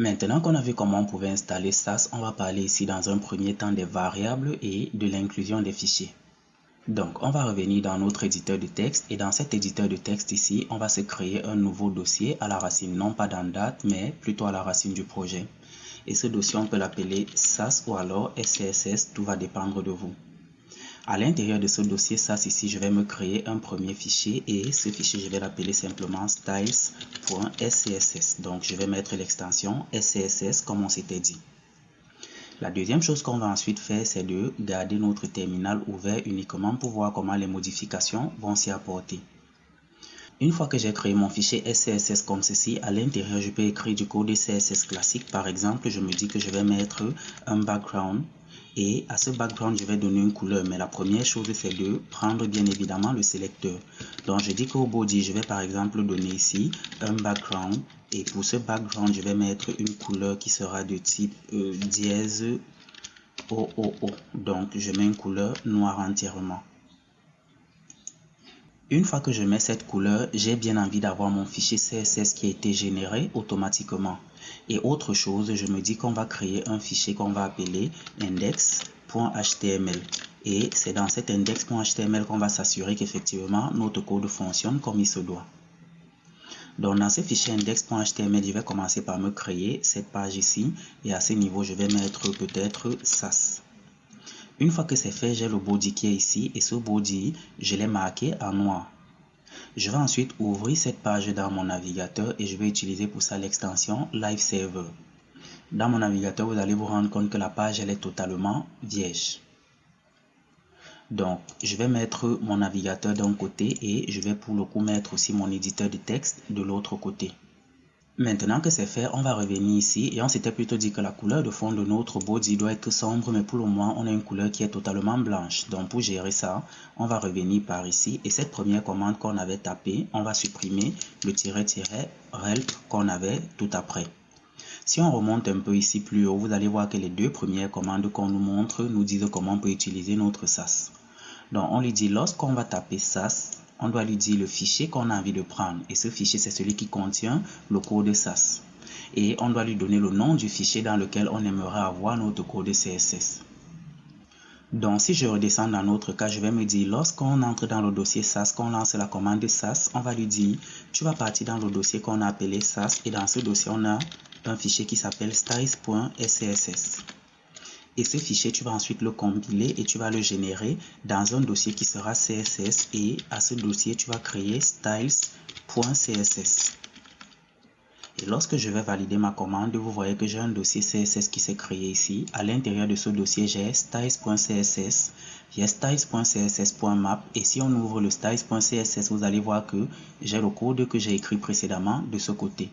Maintenant qu'on a vu comment on pouvait installer SAS, on va parler ici dans un premier temps des variables et de l'inclusion des fichiers. Donc, on va revenir dans notre éditeur de texte et dans cet éditeur de texte ici, on va se créer un nouveau dossier à la racine, non pas dans date, mais plutôt à la racine du projet. Et ce dossier, on peut l'appeler SAS ou alors SCSS, tout va dépendre de vous. À l'intérieur de ce dossier SAS ici, je vais me créer un premier fichier et ce fichier, je vais l'appeler simplement styles.scss. Donc, je vais mettre l'extension SCSS comme on s'était dit. La deuxième chose qu'on va ensuite faire, c'est de garder notre terminal ouvert uniquement pour voir comment les modifications vont s'y apporter. Une fois que j'ai créé mon fichier SCSS comme ceci, à l'intérieur, je peux écrire du code CSS classique. Par exemple, je me dis que je vais mettre un background. Et à ce background, je vais donner une couleur. Mais la première chose, c'est de prendre bien évidemment le sélecteur. Donc, je dis qu'au body, je vais par exemple donner ici un background. Et pour ce background, je vais mettre une couleur qui sera de type dièse OOO. Donc, je mets une couleur noire entièrement. Une fois que je mets cette couleur, j'ai bien envie d'avoir mon fichier CSS qui a été généré automatiquement. Et autre chose, je me dis qu'on va créer un fichier qu'on va appeler index.html. Et c'est dans cet index.html qu'on va s'assurer qu'effectivement notre code fonctionne comme il se doit. Donc dans ce fichier index.html, je vais commencer par me créer cette page ici. Et à ce niveau, je vais mettre peut-être SAS. Une fois que c'est fait, j'ai le body qui est ici et ce body, je l'ai marqué en noir. Je vais ensuite ouvrir cette page dans mon navigateur et je vais utiliser pour ça l'extension Live Server. Dans mon navigateur, vous allez vous rendre compte que la page elle est totalement vierge. Donc, je vais mettre mon navigateur d'un côté et je vais pour le coup mettre aussi mon éditeur de texte de l'autre côté. Maintenant que c'est fait, on va revenir ici et on s'était plutôt dit que la couleur de fond de notre body doit être sombre, mais pour le moment, on a une couleur qui est totalement blanche. Donc pour gérer ça, on va revenir par ici et cette première commande qu'on avait tapée, on va supprimer le -help qu'on avait tout après. Si on remonte un peu ici plus haut, vous allez voir que les deux premières commandes qu'on nous montre nous disent comment on peut utiliser notre SAS. Donc on lui dit lorsqu'on va taper SAS, on doit lui dire le fichier qu'on a envie de prendre. Et ce fichier, c'est celui qui contient le code SAS. Et on doit lui donner le nom du fichier dans lequel on aimerait avoir notre code CSS. Donc, si je redescends dans notre cas, je vais me dire, lorsqu'on entre dans le dossier SAS, qu'on lance la commande SAS, on va lui dire, tu vas partir dans le dossier qu'on a appelé SAS. Et dans ce dossier, on a un fichier qui s'appelle styles.scss. Et ce fichier, tu vas ensuite le compiler et tu vas le générer dans un dossier qui sera CSS. Et à ce dossier, tu vas créer styles.css. Et lorsque je vais valider ma commande, vous voyez que j'ai un dossier CSS qui s'est créé ici. À l'intérieur de ce dossier, j'ai styles.css, j'ai styles.css.map. Et si on ouvre le styles.css, vous allez voir que j'ai le code que j'ai écrit précédemment de ce côté.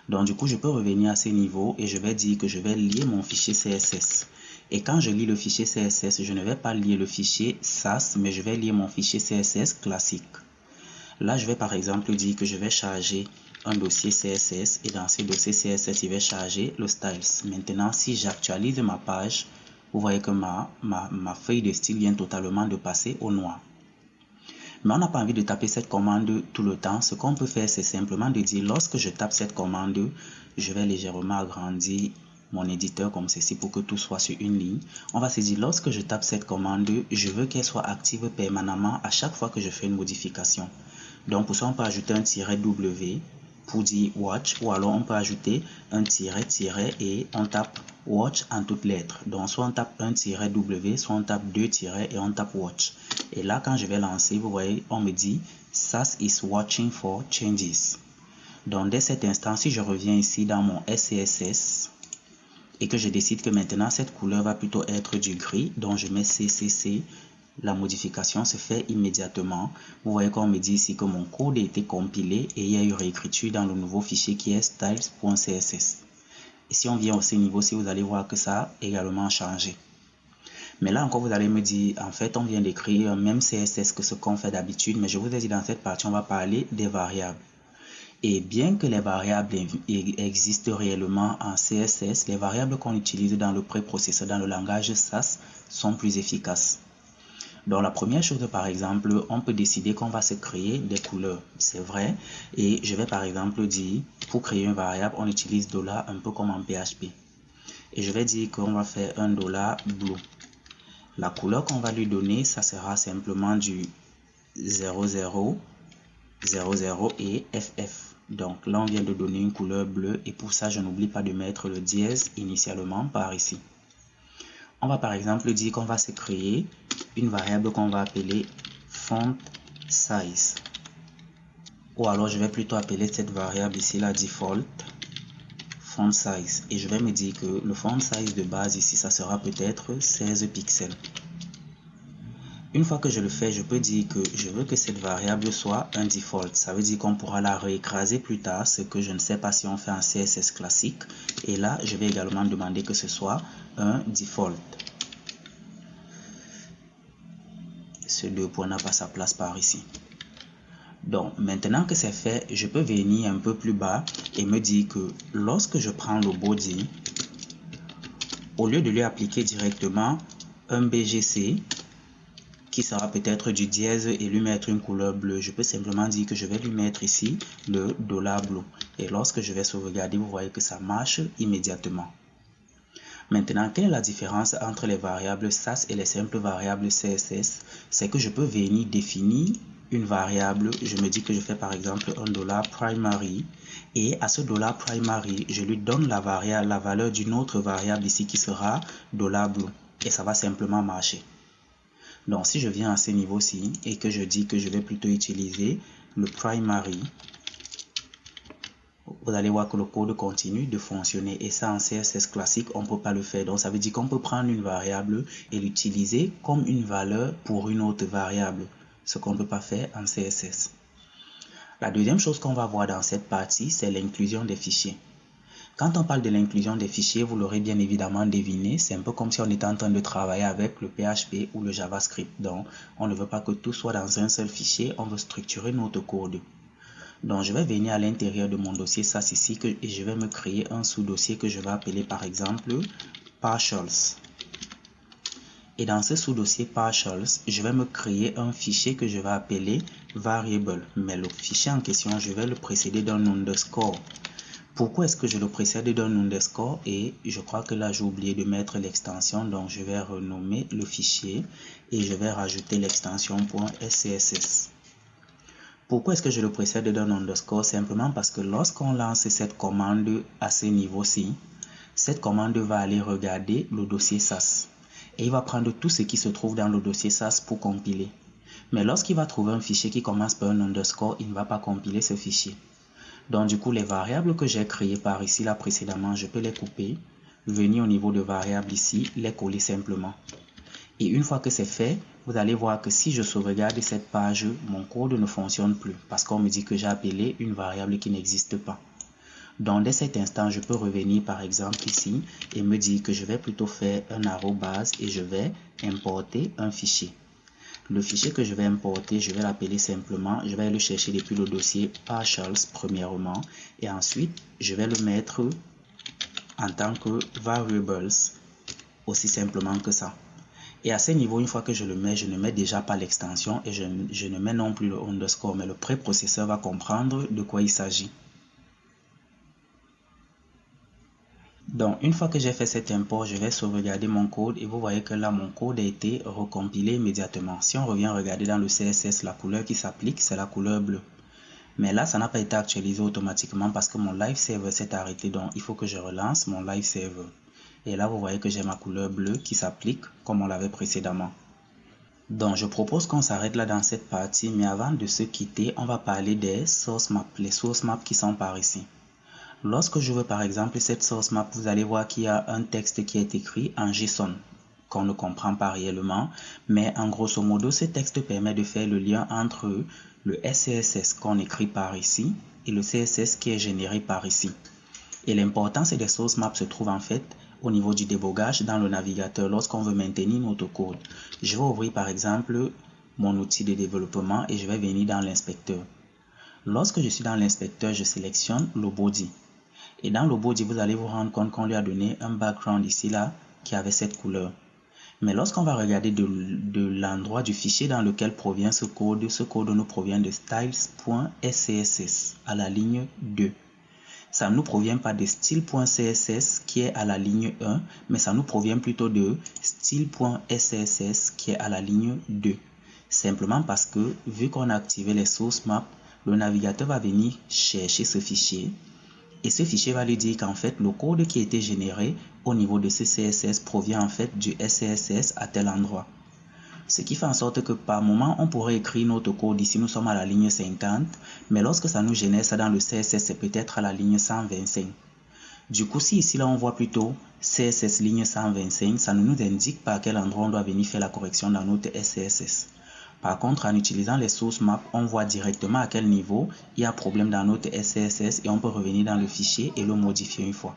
Donc du coup, je peux revenir à ce niveau et je vais dire que je vais lier mon fichier CSS. Et quand je lis le fichier CSS, je ne vais pas lier le fichier SAS, mais je vais lier mon fichier CSS classique. Là, je vais par exemple dire que je vais charger un dossier CSS et dans ce dossier CSS, il va charger le styles. Maintenant, si j'actualise ma page, vous voyez que ma feuille de style vient totalement de passer au noir. Mais on n'a pas envie de taper cette commande tout le temps. Ce qu'on peut faire, c'est simplement de dire lorsque je tape cette commande, je vais légèrement agrandir mon éditeur comme ceci pour que tout soit sur une ligne. On va se dire lorsque je tape cette commande, je veux qu'elle soit active permanemment à chaque fois que je fais une modification. Donc pour ça, on peut ajouter un -W pour dire watch ou alors on peut ajouter un tiret et on tape watch en toutes lettres. Donc soit on tape un -W, soit on tape deux tirets et on tape watch. Et là quand je vais lancer, vous voyez, on me dit SAS is watching for changes. Donc dès cet instant, si je reviens ici dans mon SCSS et que je décide que maintenant cette couleur va plutôt être du gris, donc je mets CCC, la modification se fait immédiatement. Vous voyez qu'on me dit ici que mon code a été compilé et il y a eu réécriture dans le nouveau fichier qui est styles.css. Et si on vient au ce niveau-ci, vous allez voir que ça a également changé. Mais là encore, vous allez me dire, en fait, on vient d'écrire un même CSS que ce qu'on fait d'habitude, mais je vous ai dit dans cette partie, on va parler des variables. Et bien que les variables existent réellement en CSS, les variables qu'on utilise dans le préprocesseur, dans le langage SAS, sont plus efficaces. Donc la première chose, par exemple, on peut décider qu'on va se créer des couleurs, c'est vrai, et je vais par exemple dire, pour créer une variable, on utilise $, un peu comme en PHP. Et je vais dire qu'on va faire un $blue. La couleur qu'on va lui donner, ça sera simplement du 00, 00 et FF. Donc là, on vient de donner une couleur bleue et pour ça, je n'oublie pas de mettre le dièse initialement par ici. On va par exemple dire qu'on va se créer une variable qu'on va appeler font size. Ou alors, je vais plutôt appeler cette variable ici la default font size. Et je vais me dire que le font size de base ici, ça sera peut-être 16 pixels. Une fois que je le fais, je peux dire que je veux que cette variable soit un default. Ça veut dire qu'on pourra la réécraser plus tard, ce que je ne sais pas si on fait en CSS classique. Et là, je vais également demander que ce soit un default. Ce deux points n'a pas sa place par ici. Donc, maintenant que c'est fait, je peux venir un peu plus bas et me dire que lorsque je prends le body, au lieu de lui appliquer directement un BGC, qui sera peut-être du dièse et lui mettre une couleur bleue, je peux simplement dire que je vais lui mettre ici le $blue. Et lorsque je vais sauvegarder, vous voyez que ça marche immédiatement. Maintenant, quelle est la différence entre les variables SAS et les simples variables CSS? C'est que je peux venir définir une variable, je me dis que je fais par exemple un $primary et à ce $primary, je lui donne la valeur d'une autre variable ici qui sera $blue et ça va simplement marcher. Donc, si je viens à ce niveau-ci et que je dis que je vais plutôt utiliser le primary, vous allez voir que le code continue de fonctionner. Et ça, en CSS classique, on ne peut pas le faire. Donc, ça veut dire qu'on peut prendre une variable et l'utiliser comme une valeur pour une autre variable, ce qu'on ne peut pas faire en CSS. La deuxième chose qu'on va voir dans cette partie, c'est l'inclusion des fichiers. Quand on parle de l'inclusion des fichiers, vous l'aurez bien évidemment deviné, c'est un peu comme si on était en train de travailler avec le PHP ou le JavaScript. Donc, on ne veut pas que tout soit dans un seul fichier, on veut structurer notre code. Donc, je vais venir à l'intérieur de mon dossier SAS ici et je vais me créer un sous-dossier que je vais appeler par exemple partials. Et dans ce sous-dossier partials, je vais me créer un fichier que je vais appeler variable. Mais le fichier en question, je vais le précéder d'un underscore. Pourquoi est-ce que je le précède d'un underscore? Et je crois que là, j'ai oublié de mettre l'extension. Donc, je vais renommer le fichier et je vais rajouter l'extension .scss. Pourquoi est-ce que je le précède d'un underscore? Simplement parce que lorsqu'on lance cette commande à ce niveau-ci, cette commande va aller regarder le dossier SAS. Et il va prendre tout ce qui se trouve dans le dossier SAS pour compiler. Mais lorsqu'il va trouver un fichier qui commence par un underscore, il ne va pas compiler ce fichier. Donc du coup, les variables que j'ai créées par ici, là précédemment, je peux les couper, venir au niveau de variables ici, les coller simplement. Et une fois que c'est fait, vous allez voir que si je sauvegarde cette page, mon code ne fonctionne plus parce qu'on me dit que j'ai appelé une variable qui n'existe pas. Donc dès cet instant, je peux revenir par exemple ici et me dire que je vais plutôt faire un arrobase et je vais importer un fichier. Le fichier que je vais importer, je vais l'appeler simplement, je vais le chercher depuis le dossier partials premièrement et ensuite je vais le mettre en tant que variables, aussi simplement que ça. Et à ce niveau, une fois que je le mets, je ne mets déjà pas l'extension et je ne mets non plus le underscore, mais le préprocesseur va comprendre de quoi il s'agit. Donc, une fois que j'ai fait cet import, je vais sauvegarder mon code et vous voyez que là, mon code a été recompilé immédiatement. Si on revient regarder dans le CSS, la couleur qui s'applique, c'est la couleur bleue. Mais là, ça n'a pas été actualisé automatiquement parce que mon live server s'est arrêté. Donc, il faut que je relance mon live server. Et là, vous voyez que j'ai ma couleur bleue qui s'applique comme on l'avait précédemment. Donc, je propose qu'on s'arrête là dans cette partie. Mais avant de se quitter, on va parler des source maps. Les source maps qui sont par ici. Lorsque je veux par exemple cette source map, vous allez voir qu'il y a un texte qui est écrit en JSON qu'on ne comprend pas réellement, mais en grosso modo, ce texte permet de faire le lien entre le SCSS qu'on écrit par ici et le CSS qui est généré par ici. Et l'importance des source maps se trouve en fait au niveau du débogage dans le navigateur lorsqu'on veut maintenir notre code. Je vais ouvrir par exemple mon outil de développement et je vais venir dans l'inspecteur. Lorsque je suis dans l'inspecteur, je sélectionne le body. Et dans le body, vous allez vous rendre compte qu'on lui a donné un background ici là qui avait cette couleur. Mais lorsqu'on va regarder de l'endroit du fichier dans lequel provient ce code nous provient de styles.scss à la ligne 2. Ça ne nous provient pas de style.css qui est à la ligne 1, mais ça nous provient plutôt de style.scss qui est à la ligne 2. Simplement parce que, vu qu'on a activé les source maps, le navigateur va venir chercher ce fichier. Et ce fichier va lui dire qu'en fait, le code qui a été généré au niveau de ce CSS provient en fait du SCSS à tel endroit. Ce qui fait en sorte que par moment, on pourrait écrire notre code ici, nous sommes à la ligne 50, mais lorsque ça nous génère ça dans le CSS, c'est peut-être à la ligne 125. Du coup, si ici là on voit plutôt CSS ligne 125, ça ne nous indique pas à quel endroit on doit venir faire la correction dans notre SCSS. Par contre, en utilisant les source maps, on voit directement à quel niveau il y a problème dans notre SCSS et on peut revenir dans le fichier et le modifier une fois.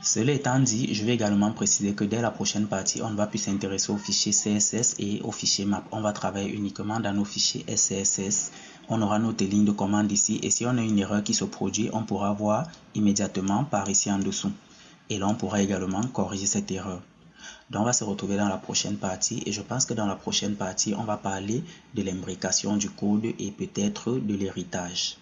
Cela étant dit, je vais également préciser que dès la prochaine partie, on ne va plus s'intéresser aux fichiers CSS et aux fichiers map. On va travailler uniquement dans nos fichiers SCSS. On aura notre ligne de commande ici et si on a une erreur qui se produit, on pourra voir immédiatement par ici en dessous. Et là, on pourra également corriger cette erreur. Donc, on va se retrouver dans la prochaine partie et je pense que dans la prochaine partie, on va parler de l'imbrication du code et peut-être de l'héritage.